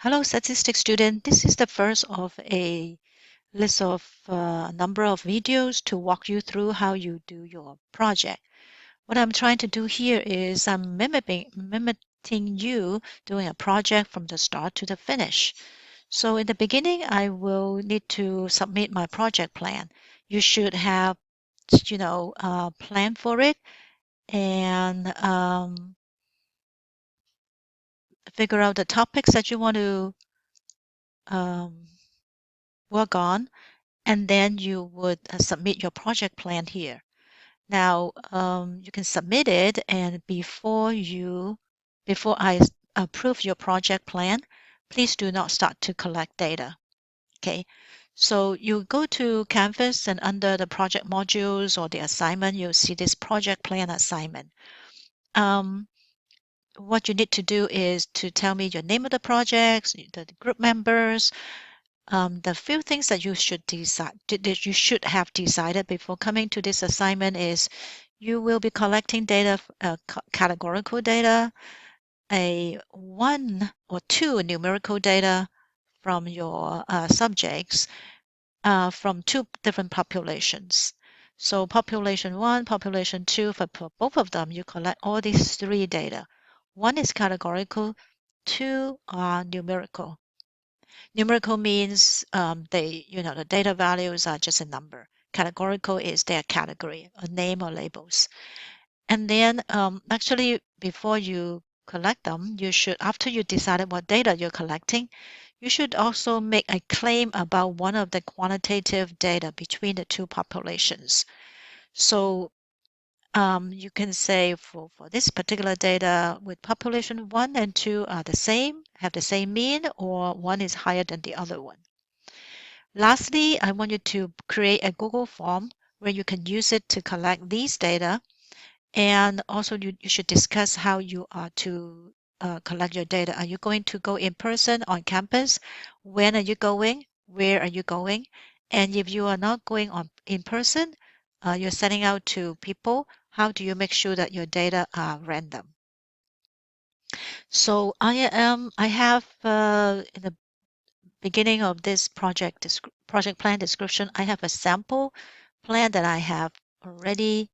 Hello, statistics student. This is the first of a list of number of videos to walk you through how you do your project. What I'm trying to do here is I'm mimicking you doing a project from the start to the finish. So in the beginning, I will need to submit my project plan. You should have, a plan for it and figure out the topics that you want to um, work on, and then you would submit your project plan here. Now, you can submit it, and before I approve your project plan, please do not start to collect data. Okay. So you go to Canvas, and under the project modules or the assignment, you'll see this project plan assignment. What you need to do is to tell me your name of the projects, the group members, the few things that you should decide that you should have decided before coming to this assignment is you will be collecting data, categorical data, a one or two numerical data from your subjects from two different populations. So population one, population two, for both of them, you collect all these three data. One is categorical, two are numerical. Numerical means the data values are just a number. Categorical is their category, a name or labels. And then actually, before you collect them, after you decided what data you're collecting, you should also make a claim about one of the quantitative data between the two populations. So you can say for this particular data with population 1 and 2 are the same, have the same mean, or one is higher than the other one. Lastly, I want you to create a Google form where you can use it to collect these data. And also you should discuss how you are to collect your data. Are you going to go in person on campus? When are you going? Where are you going? And if you are not going in person, you're sending out to people, how do you make sure that your data are random? So I have in the beginning of this project plan description, I have a sample plan that I have already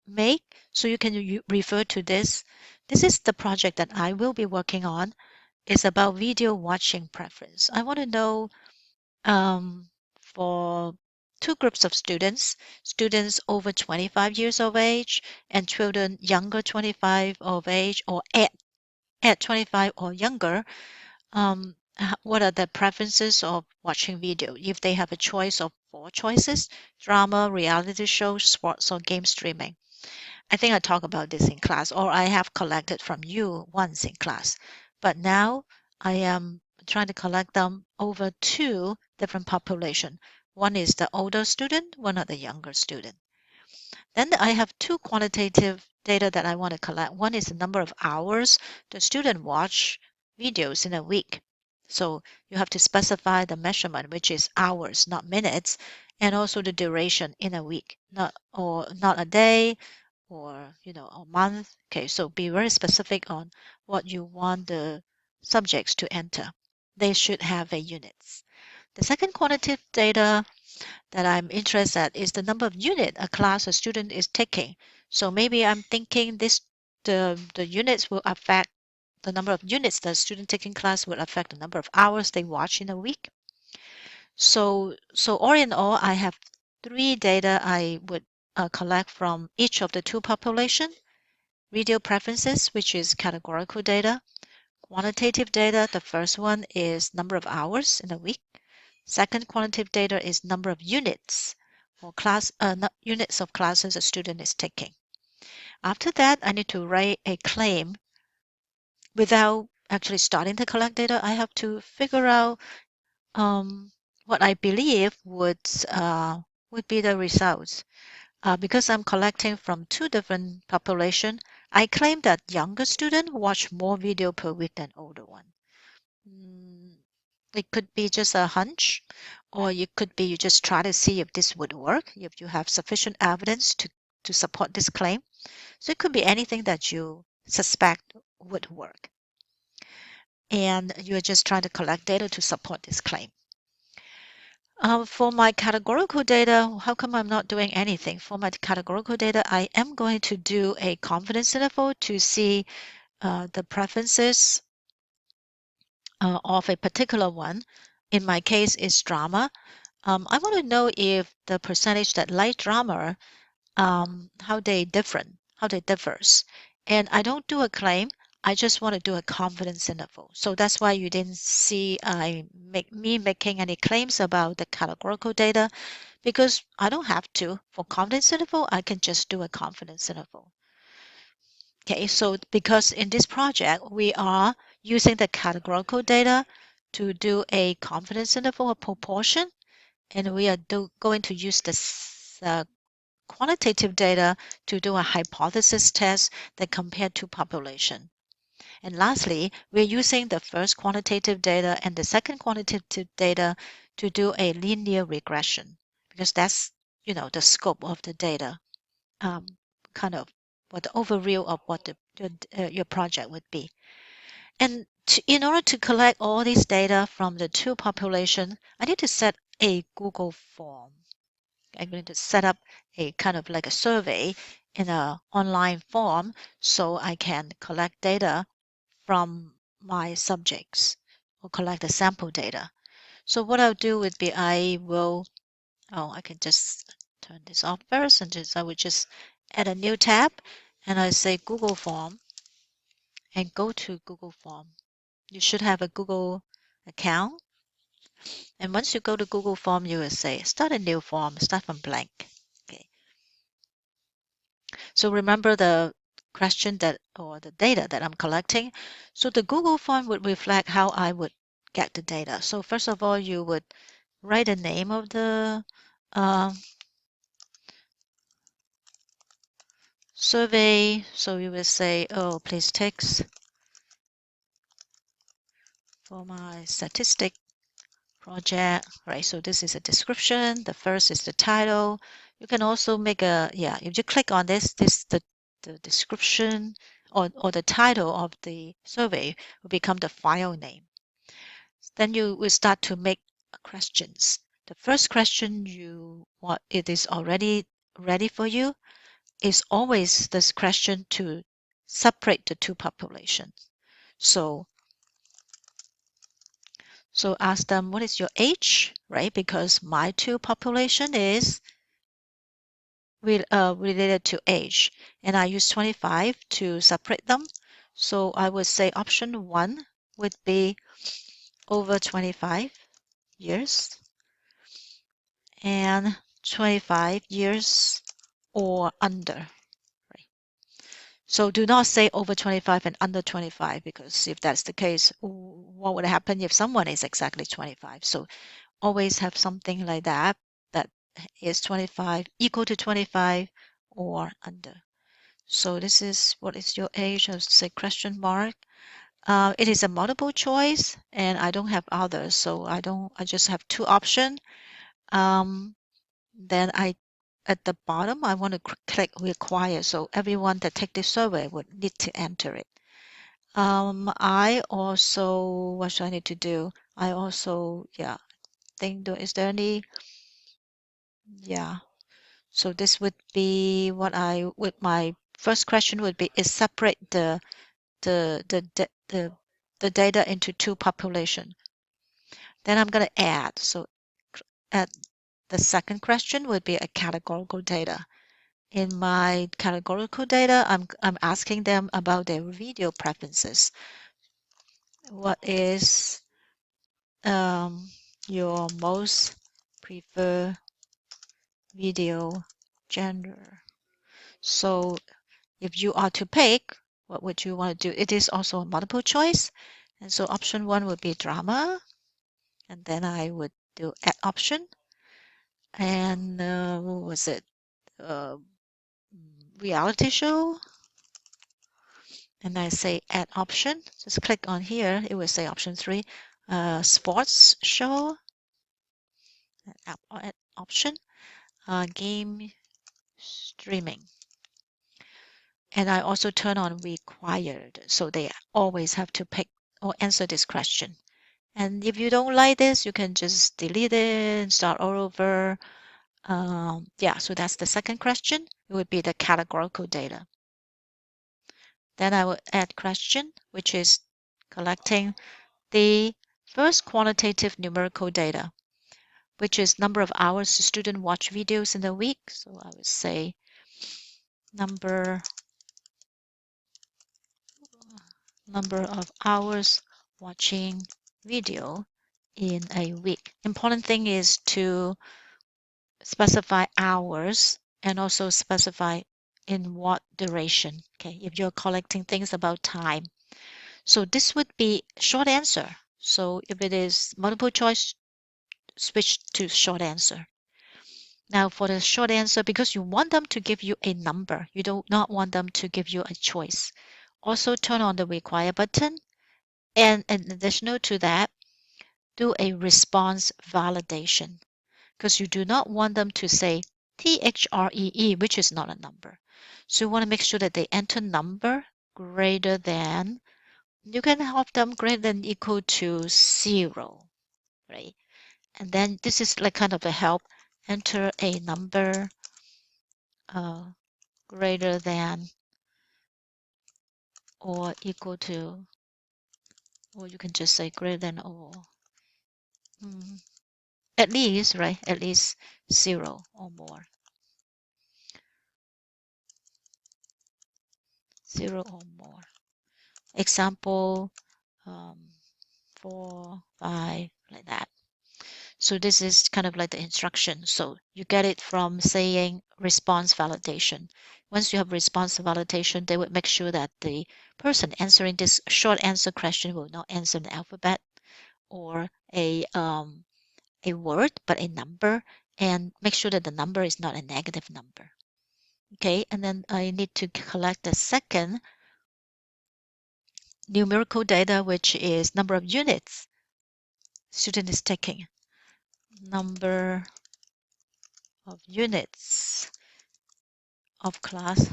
made. So you can refer to this. This is the project that I will be working on. It's about video watching preference. I want to know for two groups of students over 25 years of age and children younger 25 of age or at 25 or younger, what are the preferences of watching video? If they have a choice of four choices: drama, reality shows, sports, or game streaming. I think I talked about this in class, or I have collected from you once in class. But now I am trying to collect them over two different population. One is the older student, one are the younger student. Then I have two quantitative data that I want to collect. One is the number of hours the student watch videos in a week. So you have to specify the measurement, which is hours, not minutes, and also the duration in a week, not a day or a month. Okay, so be very specific on what you want the subjects to enter. They should have a units. The second quantitative data that I'm interested is the number of unit a class a student is taking. So maybe I'm thinking the units will affect the number of units the student taking class will affect the number of hours they watch in a week. So all in all, I have three data I would collect from each of the two population. Video preferences, which is categorical data. Quantitative data, the first one is number of hours in a week. Second quantitative data is number of units or units of classes a student is taking. After that, I need to write a claim. Without actually starting to collect data, I have to figure out what I believe would be the results. Because I'm collecting from two different population, I claim that younger students watch more video per week than older one. Mm, It could be just a hunch, or it could be you just try to see if this would work, if you have sufficient evidence to support this claim. So it could be anything that you suspect would work. and you're just trying to collect data to support this claim. For my categorical data, how come I'm not doing anything? For my categorical data, I am going to do a confidence interval to see the preferences of a particular one. In my case, it's drama. I want to know if the percentage that like drama, how they differs. And I don't do a claim. I just want to do a confidence interval. So that's why you didn't see me making any claims about the categorical data, because I don't have to. For confidence interval, I can just do a confidence interval. Okay, so because in this project, we are using the categorical data to do a confidence interval or proportion, and we are going to use this quantitative data to do a hypothesis test that compare two population. And lastly, we're using the first quantitative data and the second quantitative data to do a linear regression, because that's, the scope of the data, kind of what the overview of what your project would be. And in order to collect all these data from the two population, I need to set a Google form. I'm going to set up a kind of like a survey in an online form so I can collect data from my subjects or collect the sample data. So what I'll do would be I can just turn this off first, and I would just add a new tab, and I say Google Form and go to Google Form. You should have a Google account. And once you go to Google Form, you will say start a new form, start from blank. Okay. So remember the question or the data that I'm collecting. So the Google form would reflect how I would get the data. So first of all, you would write the name of the survey. So you will say, oh, please text for my statistic project, right? So this is a description. The first is the title. You can also make if you click on this the description or the title of the survey will become the file name. Then you will start to make questions. The first question it is already ready for you is always this question to separate the two populations. So ask them, what is your age, right? Because my two population is related to age, and I use 25 to separate them. So I would say option 1 would be over 25 years and 25 years or under. Right? So do not say over 25 and under 25, because if that's the case, what would happen if someone is exactly 25? So always have something like that is 25, equal to 25 or under. So this is, what is your age? I'll say question mark. It is a multiple choice and I don't have others. So I just have two options. Then at the bottom, I want to click require. So everyone that take this survey would need to enter it. I also, what should I need to do? I also, think, is there any, so this would be my first question would be, is separate the data into two population. Then I'm going to add. So add the second question would be a categorical data. In my categorical data, I'm asking them about their video preferences. What is your most preferred video genre? So if you are to pick, what would you want to do? It is also a multiple choice. And so option 1 would be drama. And then I would do add option. And what was it? Reality show. And I say add option. Just click on here. It will say option 3. Sports show. Add option. Game streaming. And I also turn on required. So they always have to pick or answer this question. And if you don't like this, you can just delete it and start all over. Yeah, so that's the second question. It would be the categorical data. Then I will add question, which is collecting the first quantitative numerical data, which is number of hours the student watch videos in a week. So I would say number of hours watching video in a week. Important thing is to specify hours and also specify in what duration. Okay, if you're collecting things about time. So this would be short answer. So if it is multiple choice, switch to short answer. Now for the short answer, because you want them to give you a number, you do not want them to give you a choice. Also turn on the require button. And in additional to that, do a response validation because you do not want them to say THREE, which is not a number. So you want to make sure that they enter number greater than, you can have them greater than equal to 0, right? And then this is like kind of a help. Enter a number greater than or equal to, or you can just say greater than or at least, right? At least 0 or more. 0 or more. Example 4, 5, like that. So this is kind of like the instruction. So you get it from saying response validation. Once you have response validation, they would make sure that the person answering this short answer question will not answer an alphabet or a word, but a number, and make sure that the number is not a negative number. Okay, and then I need to collect the second numerical data, which is number of units student is taking. Number of units of class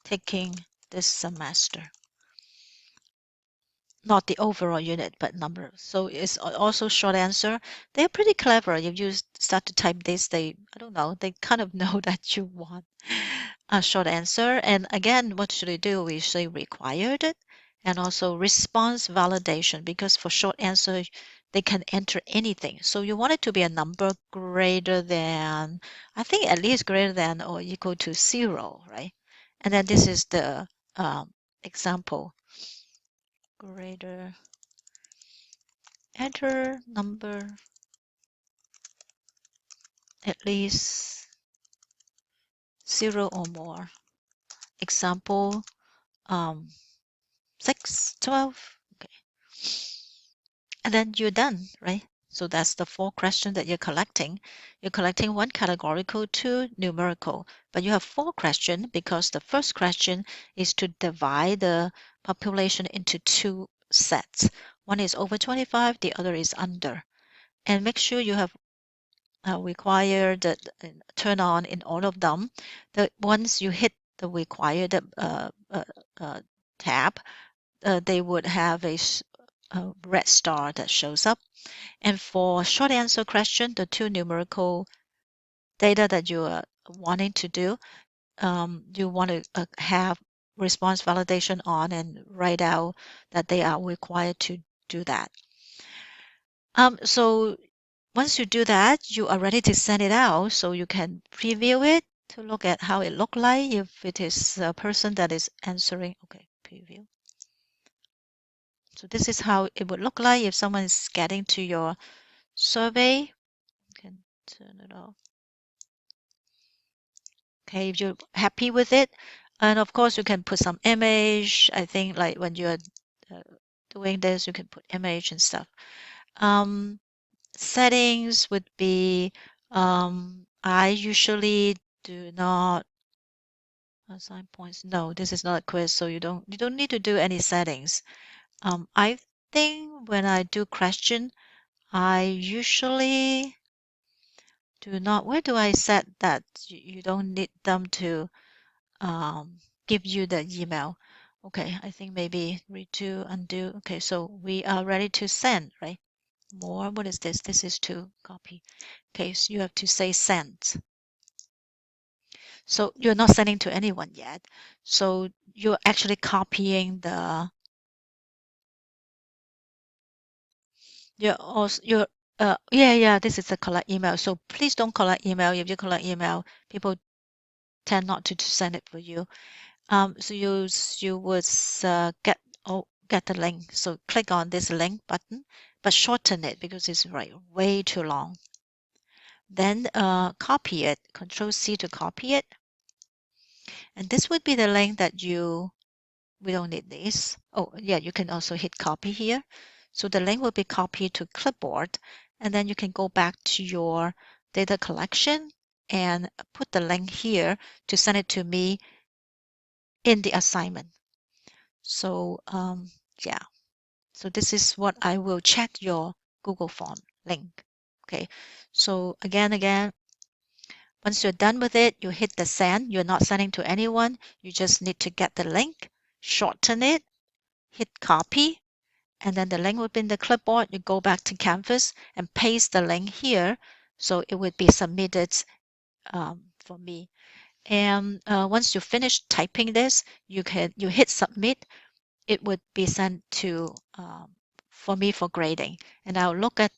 taking this semester. Not the overall unit, but number. So it's also short answer. They're pretty clever. If you start to type this, I don't know, they kind of know that you want a short answer. And again, what should we do? We say required and also response validation because for short answer, they can enter anything. So you want it to be a number greater than, I think at least greater than or equal to 0, right? And then this is the example. Greater, enter number at least 0 or more. Example 6, 12. Okay. And then you're done, right? So that's the 4 questions that you're collecting. You're collecting 1 categorical, 2 numerical, but you have 4 questions because the first question is to divide the population into 2 sets. One is over 25, the other is under. And make sure you have required turn on in all of them. Once you hit the required tab, they would have a red star that shows up. And for short answer question, the 2 numerical data that you are wanting to do, you want to have response validation on and write out that they are required to do that. So once you do that, you are ready to send it out so you can preview it to look at how it look like if it is a person that is answering. Okay, preview. So this is how it would look like if someone is getting to your survey. You can turn it off. Okay, if you're happy with it. And of course, you can put some image. I think like when you're doing this, you can put image and stuff. Settings would be, I usually do not assign points. No, this is not a quiz, so you don't need to do any settings. I think when I do question, I usually do not. Where do I set that you don't need them to give you the email? Okay, I think maybe redo, undo. Okay, so we are ready to send, right? More, what is this? This is to copy. Okay, so you have to say send. So you're not sending to anyone yet. So you're actually copying the, yeah, this is the collect email. So please don't collect email. If you collect email, people tend not to send it for you. So you would get the link. So click on this link button, but shorten it because it's way too long. Then copy it, Control C to copy it. And this would be the link that we don't need this. Oh, yeah, you can also hit copy here. So the link will be copied to clipboard, and then you can go back to your data collection and put the link here to send it to me in the assignment. So yeah, so this is what I will check your Google Form link. Okay, so again, once you're done with it, you hit the send. You're not sending to anyone. You just need to get the link, shorten it, hit copy, and then the link will be in the clipboard. You go back to Canvas and paste the link here. So it would be submitted for me. And once you finish typing this, you hit submit. It would be sent to for me for grading. And I'll look at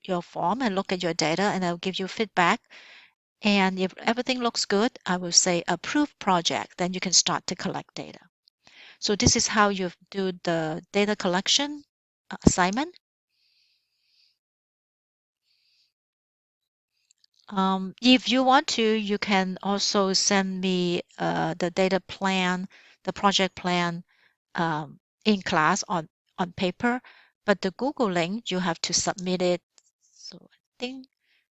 your form and look at your data, and I'll give you feedback. And if everything looks good, I will say approve project. Then you can start to collect data. So this is how you do the data collection assignment. If you want to, you can also send me the data plan, the project plan in class on paper, but the Google link, you have to submit it. So I think,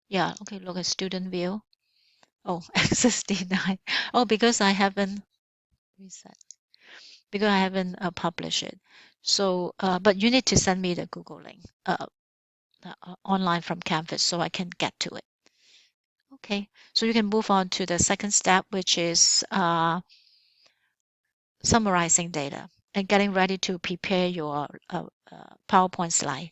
yeah, okay, look at student view. Oh, access denied. Oh, because I haven't reset, because I haven't published it. So, but you need to send me the Google link online from Canvas so I can get to it. Okay, so you can move on to the second step, which is summarizing data and getting ready to prepare your PowerPoint slide.